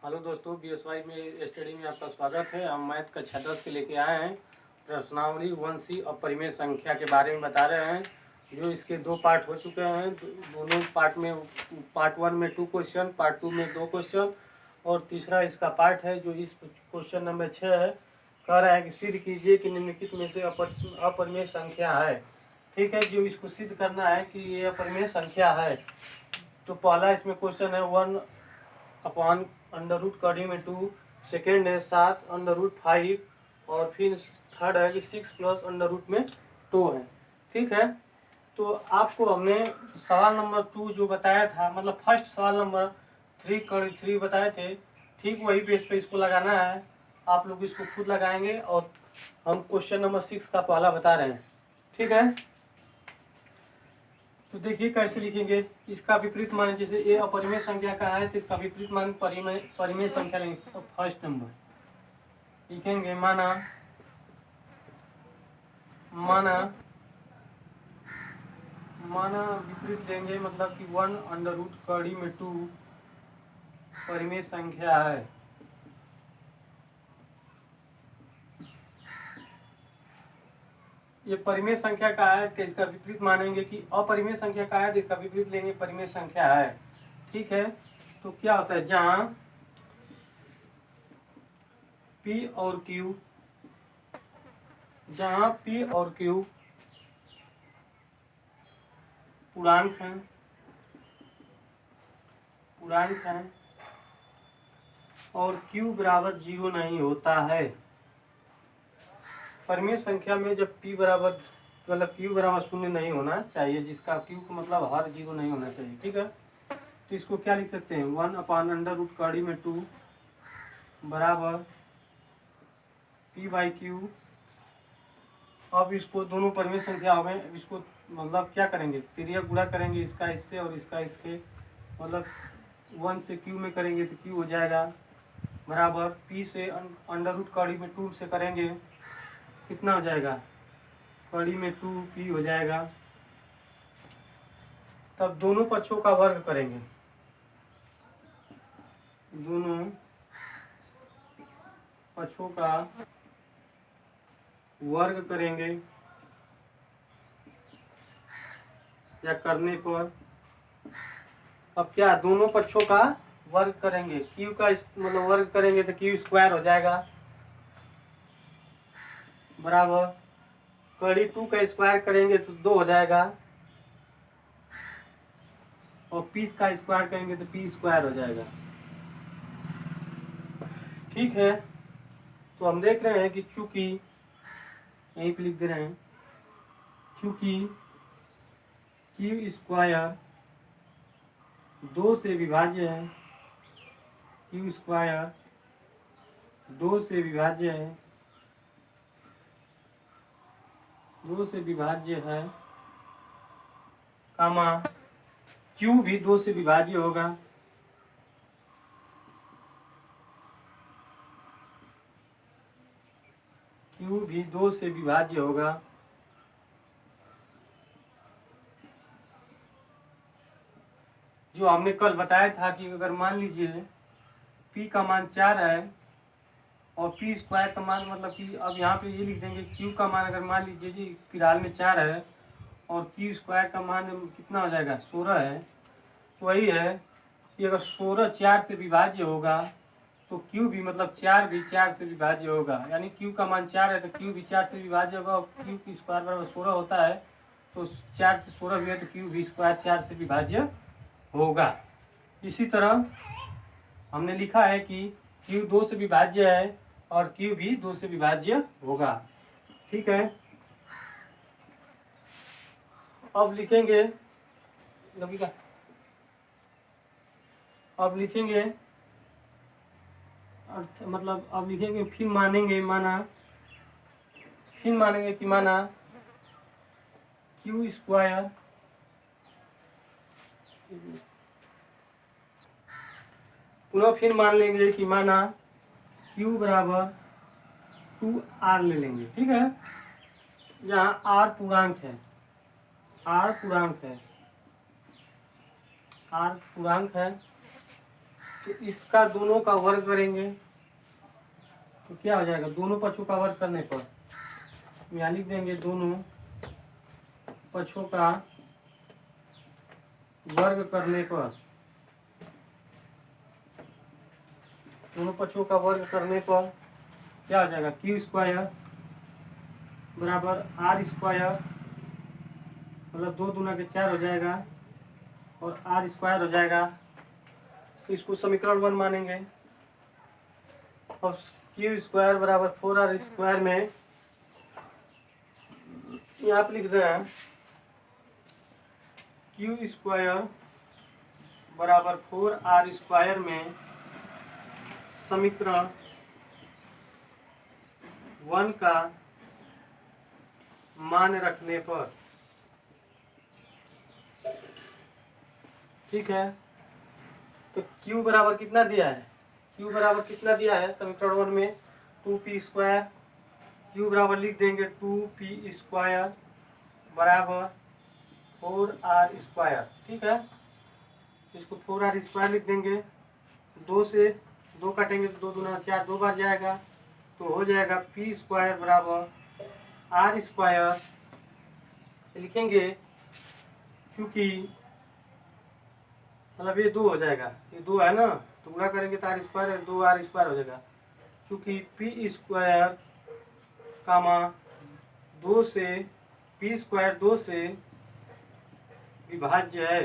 Hello दोस्तों, BSY में study में आपका स्वागत है। हम मैथ कक्षा 10 के लेके आए हैं। प्रश्नावली 1C अपरिमेय संख्या के बारे में बता रहे हैं। जो इसके दो पार्ट हो चुके हैं। दोनों पार्ट में पार्ट 1 में 2 क्वेश्चन, पार्ट 2 में 2 क्वेश्चन और तीसरा इसका पार्ट है जो इस क्वेश्चन नंबर 6 है। कह रहा है कि सिद्ध कीजिए कि निम्नलिखित में से अपरिमेय संख्या है। ठीक है, जो इसको सिद्ध करना है कि ये अपरिमेय संख्या है। तो पहला इसमें क्वेश्चन है 1 अपॉन अंडर रूट कड़ी में 2, सेकेंड है 7 अंडर रूट 5 और फिर थर्ड है कि 6 प्लस अंडर रूट में 2 है। ठीक है, तो आपको हमने सवाल नंबर 2 जो बताया था, मतलब फर्स्ट सवाल नंबर 3 बताए थे, ठीक वही पेज पे इसको लगाना है। आप लोग इसको खुद लगाएंगे और हम क्वेश्चन नंबर 6 का पहला बता रहे हैं। ठीक है, तो देखिए कैसे लिखेंगे। इसका विपरीत मान, जैसे ये अपरिमेय संख्या का है तो इसका विपरीत मान परिमेय संख्या लेंगे। तो फर्स्ट नंबर लिखेंगे माना विपरीत लेंगे, मतलब कि 1 अंडर रूट कड़ी में 2 परिमेय संख्या है। ये परिमेय संख्या का है तो इसका विपरीत मानेंगे कि अपरिमेय संख्या का है तो इसका विपरीत लेंगे परिमेय संख्या है। ठीक है, तो क्या होता है, जहाँ P और Q, जहाँ P और Q पूर्णांक हैं और Q बराबर 0 नहीं होता है। परिमेय संख्या में जब P बराबर, मतलब Q बराबर 0 नहीं होना चाहिए, जिसका Q का मतलब हर 0 नहीं होना चाहिए। ठीक है, तो इसको क्या लिख सकते हैं, 1 अपॉन अंडर रूट कड़ी में 2 बराबर P बाई Q। अब इसको दोनों परिमेय संख्या हो गए, इसको मतलब क्या करेंगे, तिर्यक गुणा करेंगे, इसका इससे और इसका इसके, मतलब 1 से Q में करेंगे तो Q हो जाएगा बराबर P से अंडर रूट कड़ी में 2 से करेंगे कितना हो जाएगा, कड़ी में 2P हो जाएगा। तब दोनों पक्षों का वर्ग करेंगे, दोनों पक्षों का वर्ग करेंगे, या करने पर अब क्या दोनों पक्षों का वर्ग करेंगे, Q का मतलब वर्ग करेंगे तो Q स्क्वायर हो जाएगा बराबर कड़ी 2 का स्क्वायर करेंगे तो 2 हो जाएगा और P का स्क्वायर करेंगे तो P स्क्वायर हो जाएगा। ठीक है, तो हम देख रहे हैं कि चूंकि यहीं पे लिख दे रहे हैं, चूंकि Q स्क्वायर 2 से विभाज्य है, Q स्क्वायर 2 से विभाज्य है, 2 से विभाज्य है, कामा Q भी 2 से विभाज्य होगा, Q भी 2 से विभाज्य होगा। जो हमने कल बताया था कि अगर मान लीजिए P का मान 4 है और P स्क्वायर का मान, मतलब कि अब यहाँ पे ये लिख देंगे Q का मान, अगर मान लीजिए जी फिलहाल में 4 है और Q स्क्वायर का मान कितना हो जाएगा 16 है, तो वही है कि अगर 16 4 से विभाज्य होगा तो Q भी, मतलब 4 भी 4 से विभाज्य होगा, यानी Q का मान 4 है तो Q भी 4 से विभाज्य होगा और Q की स्क्वायर बराबर 16 होता है, तो 4 से 16 भी है तो Q भी स्क्वायर 4 से विभाज्य होगा। इसी तरह हमने लिखा है कि Q 2 से विभाज्य है और Q भी 2 से विभाज्य होगा। ठीक है, अब लिखेंगे मतलब अब लिखेंगे, फिर मानेंगे कि माना Q स्क्वायर पुनः फिर मान लेंगे कि माना Q बराबर 2R ले लेंगे। ठीक है, जहाँ R पूर्णांक है, R पूर्णांक है, तो इसका दोनों का वर्ग करेंगे तो क्या हो जाएगा, दोनों पक्षों का वर्ग करने पर यहाँ लिख देंगे दोनों पक्षों का वर्ग करने पर, दोनों पक्षों का वर्ग करने पर क्या हो जाएगा, क्यू स्क्वायर बराबर आर स्क्वायर, मतलब 2 दूना के 4 हो जाएगा और आर स्क्वायर हो जाएगा। तो इसको समीकरण 1 मानेंगे। और क्यू स्क्वायर बराबर 4r स्क्वायर में यहाँ पे लिख रहे हैं क्यू स्क्वायर बराबर 4r स्क्वायर में समीकरण 1 का मान रखने पर, ठीक है। तो q बराबर कितना दिया है, q बराबर कितना दिया है समीकरण 1 में 2p स्क्वायर, q बराबर लिख देंगे 2p स्क्वायर बराबर 4r स्क्वायर, ठीक है। इसको 4r स्क्वायर लिख देंगे, 2 से 2 काटेंगे तो 2 दूना 4, 2 बार जाएगा तो हो जाएगा p स्क्वायर बराबर r स्क्वायर, लिखेंगे चूँकि मतलब ये 2 हो जाएगा, ये 2 है ना तो गुणा करेंगे तो r स्क्वायर 2r स्क्वायर हो जाएगा, चूँकि p स्क्वायर कामा 2 से p स्क्वायर 2 से विभाज्य है,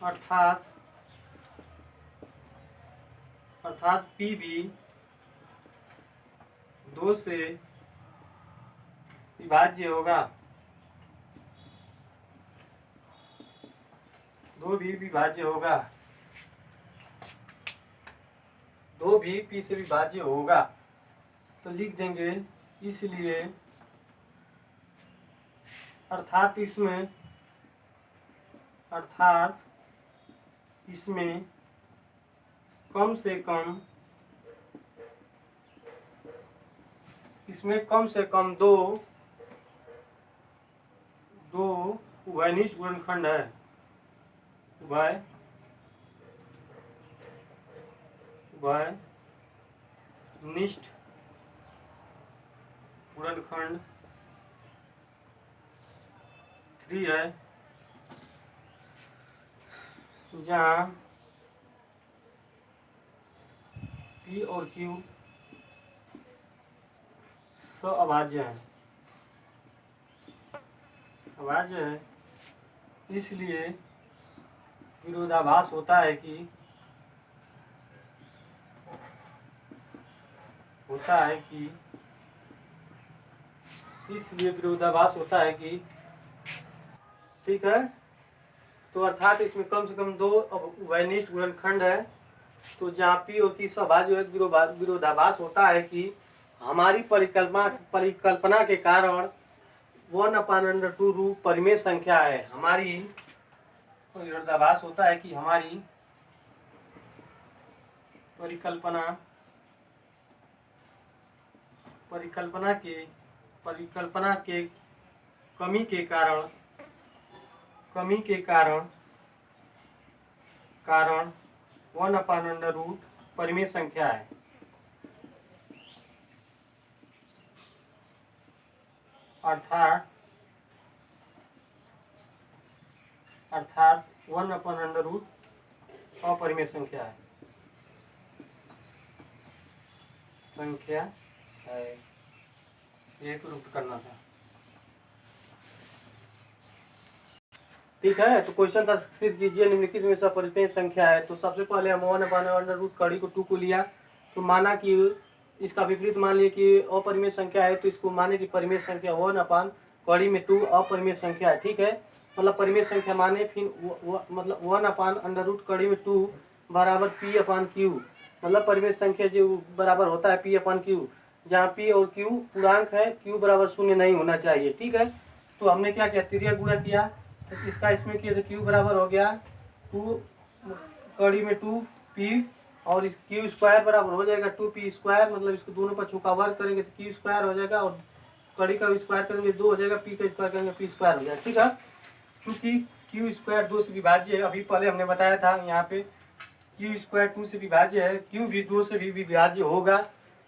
अर्थात p भी 2 से विभाज्य होगा, 2 भी विभाज्य होगा, 2 भी p से विभाज्य होगा। तो लिख देंगे इसलिए अर्थात इसमें कम से कम दो उभयनिष्ठ गुणनखंड है, उभयनिष्ठ गुणनखंड 3 है, जहाँ p और q अभाज्य है, इसलिए विरोधाभास होता है कि ठीक है। तो अर्थात इसमें कम से कम 2 उभयनिष्ठ गुणनखंड है, तो जहाँ p और q अभाज्य विरोधाभास होता है कि हमारी परिकल्पना के कारण 1/√2 रूप परिमेय संख्या है, हमारी विरोधाभास होता है कि हमारी परिकल्पना के कमी के कारण 1/√2 परिमेय संख्या है, अर्थात 1/√2 अपरिमेय संख्या है, ये प्रूफ करना था, ठीक है। तो क्वेश्चन था सिद्ध कीजिए निम्नलिखित में से अपरिमेय संख्या है। तो सबसे पहले हम 1/√2 कड़ी को 2 को लिया, तो माना कि इसका विपरीत मान लिया कि अपरिमेय संख्या है, तो इसको माने कि परिमेय संख्या 1 कड़ी में 2 अपरिमेय संख्या है, ठीक है। मतलब परिमेय संख्या माने फिर मतलब 1/√2 कड़ी में 2 बराबर p/q, मतलब परिमेय संख्या जो बराबर होता है p/q, जहाँ p और q पूर्णांक है, q बराबर 0 नहीं होना चाहिए, ठीक है। तो हमने क्या किया, तिर्यक गुणा किया, तो इसका इसमें किया तो q बराबर हो गया 2 कड़ी में 2p और इस q स्क्वायर बराबर हो जाएगा 2p स्क्वायर, मतलब इसको दोनों पक्षों का वर्ग करेंगे तो q स्क्वायर हो जाएगा और कड़ी का स्क्वायर करेंगे 2 हो जाएगा, p का स्क्वायर करेंगे p स्क्वायर हो जाएगा, ठीक है। चूँकि q क्यू स्क्वायर 2 से विभाज्य है। अभी पहले हमने बताया था यहाँ पे क्यू स्क्वायर 2 से विभाज्य है, क्यू भी 2 से भी विभाज्य होगा।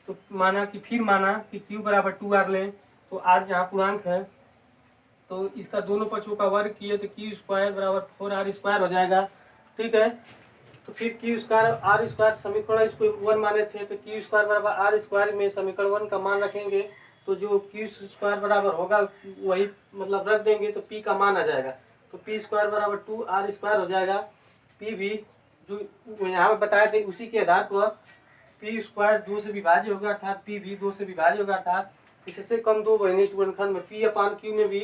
तो माना कि क्यू बराबर 2r लें, तो r यहाँ पूर्णांक है, तो इसका दोनों पक्षों का वर्ग किए तो क्यू स्क्वायर बराबर 4r स्क्वायर हो जाएगा। ठीक है, तो फिर क्यू स्क्वायर आर स्क्वायर समीकरण इसको 1 माने थे, तो क्यू स्क्वायर बराबर आर स्क्वायर में समीकरण 1 का मान रखेंगे, तो जो क्यू स्क्वायर बराबर होगा वही मतलब रख देंगे, तो पी का मान आ जाएगा। तो पी स्क्वायर बराबर 2r स्क्वायर हो जाएगा। पी भी जो यहाँ पे बताए थे उसी के आधार पर पी स्क्वायर 2 से विभाज्य होगा, अर्थात पी भी 2 से विभाज्य होगा, अर्थात इससे कम दो वर्गखंड में पी अपान क्यू में भी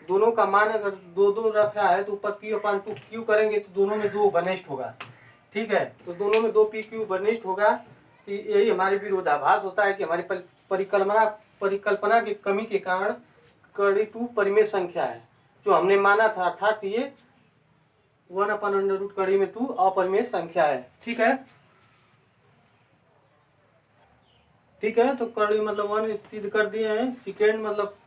दोनों का मान अगर 2 रख रहा है तो ऊपर पी अपान 2 क्यू करेंगे तो दोनों में 2 घनिष्ठ होगा। ठीक है, तो दोनों में 2 पी क्यू घनिष्ठ होगा। तो यही हमारे विरोधाभास होता है कि हमारी परिकल्पना की कमी के कारण कड़ी 2 परिमेय संख्या है जो हमने माना था, अर्थात ये 1/√, कड़ी में 2 अपरिमेय संख्या है। ठीक है, तो कड़ी मतलब 1 सिद्ध कर दिए हैं। सेकेंड मतलब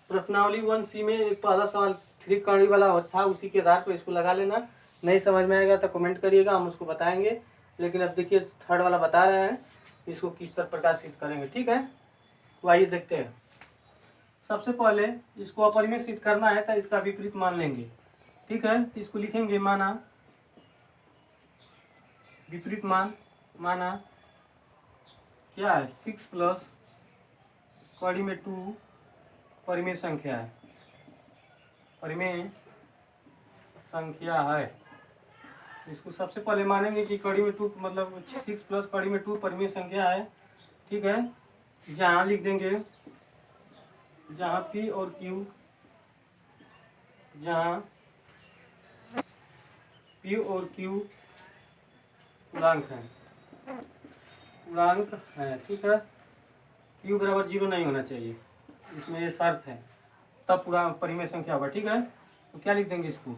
प्रश्नावली 1C में एक पहला सवाल 3 कड़ी वाला था, उसी के आधार पर इसको लगा लेना। नहीं समझ में आएगा तो कमेंट करिएगा, हम उसको बताएंगे। लेकिन अब देखिए थर्ड वाला बता रहे हैं, इसको किस तरह प्रकार सिद्ध करेंगे। ठीक है, तो आइए देखते हैं। सबसे पहले इसको अपरिमेय सिद्ध करना है तो इसका विपरीत मान लेंगे। ठीक है, तो इसको लिखेंगे माना विपरीत मान, माना क्या है 6 प्लस कड़ी में 2 परिमेय संख्या है, परिमेय संख्या है। इसको सबसे पहले मानेंगे कि कड़ी में 2 मतलब 6 प्लस कड़ी में 2 परिमेय संख्या है। ठीक है, जहाँ लिख देंगे जहाँ पी और क्यू, जहाँ पी और क्यू पूर्णांक है। ठीक है, क्यू बराबर 0 नहीं होना चाहिए, इसमें ये शर्त है, तब पूरा परिमेय संख्या होगा। ठीक है, तो क्या लिख देंगे इसको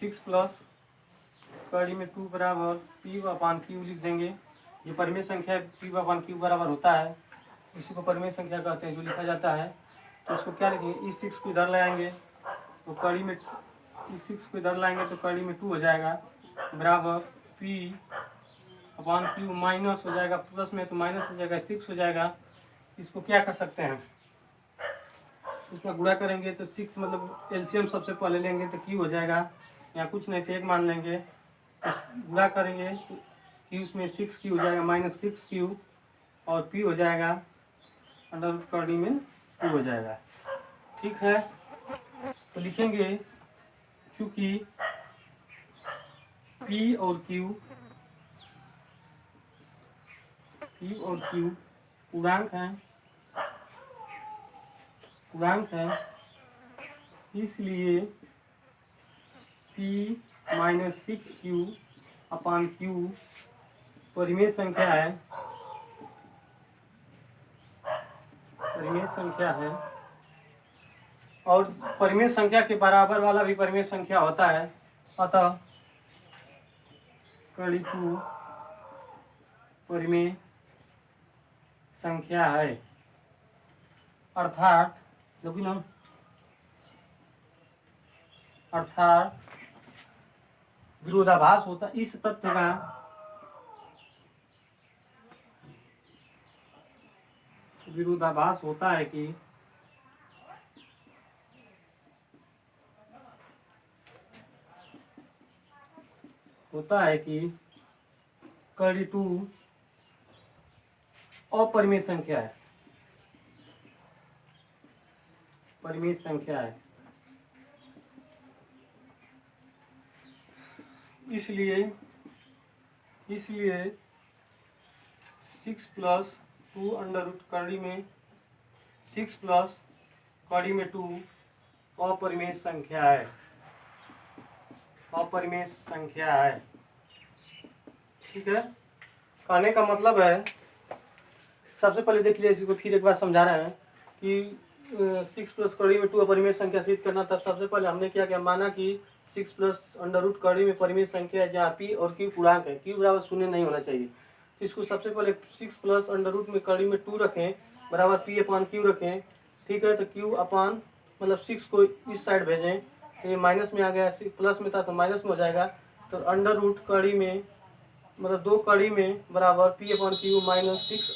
6 प्लस कड़ी में 2 बराबर पी अपान क्यू लिख देंगे। ये परिमेय संख्या पी अपान क्यू बराबर होता है, इसी को परिमेय संख्या कहते हैं जो लिखा जाता है। तो इसको क्या लिखेंगे, इस 6 को इधर लाएंगे तो कड़ी में इस 6 को इधर लाएंगे तो कड़ी में 2 हो जाएगा, बराबर पी अपान क्यू माइनस हो जाएगा, प्लस में तो माइनस हो जाएगा 6 हो जाएगा। इसको क्या कर सकते हैं, उसमें गुणा करेंगे तो 6 मतलब एलसीएम सबसे पहले लेंगे तो क्यू हो जाएगा, यहाँ कुछ नहीं तो 1 मान लेंगे, तो गुणा करेंगे तो क्यू में 6 क्यू हो जाएगा माइनस 6 क्यू, और पी हो जाएगा अंडर कड़ी में 2 हो जाएगा। ठीक है, तो लिखेंगे चूंकि पी और क्यू पूर्णांक है, इसलिए P माइनस 6Q अपान Q परिमेय संख्या है, और परिमेय संख्या के बराबर वाला भी परिमेय संख्या होता है। अतः कड़ी 2 परिमेय संख्या है, अर्थात विरोधाभास होता इस तथ्य का विरोधाभास होता है कि कड़ी 2 अपरिमेय संख्या है, परिमेय संख्या है। इसलिए 6 प्लस 2 अंडर रूट कड़ी में 6 प्लस कड़ी में 2 अपरिमेय संख्या है, अपरिमेय संख्या है। ठीक है, कहने का मतलब है, सबसे पहले देख लीजिए, इसको फिर एक बार समझा रहे हैं कि 6 प्लस कड़ी में 2 अपरिमेय संख्या सिद्ध करना। तब सबसे पहले हमने क्या किया, माना कि 6 प्लस अंडर रूट कड़ी में परिमेय संख्या है जहाँ पी और क्यू पूर्णांक है, क्यू बराबर 0 नहीं होना चाहिए। तो इसको सबसे पहले 6 प्लस अंडर रूट में कड़ी में 2 रखें, बराबर पी अपान क्यू रखें। ठीक है, तो क्यू अपान मतलब 6 को इस साइड भेजें तो ये माइनस में आ गया, प्लस में था तो माइनस में हो जाएगा। तो अंडर रूट कड़ी में मतलब 2 कड़ी में बराबर P/Q -6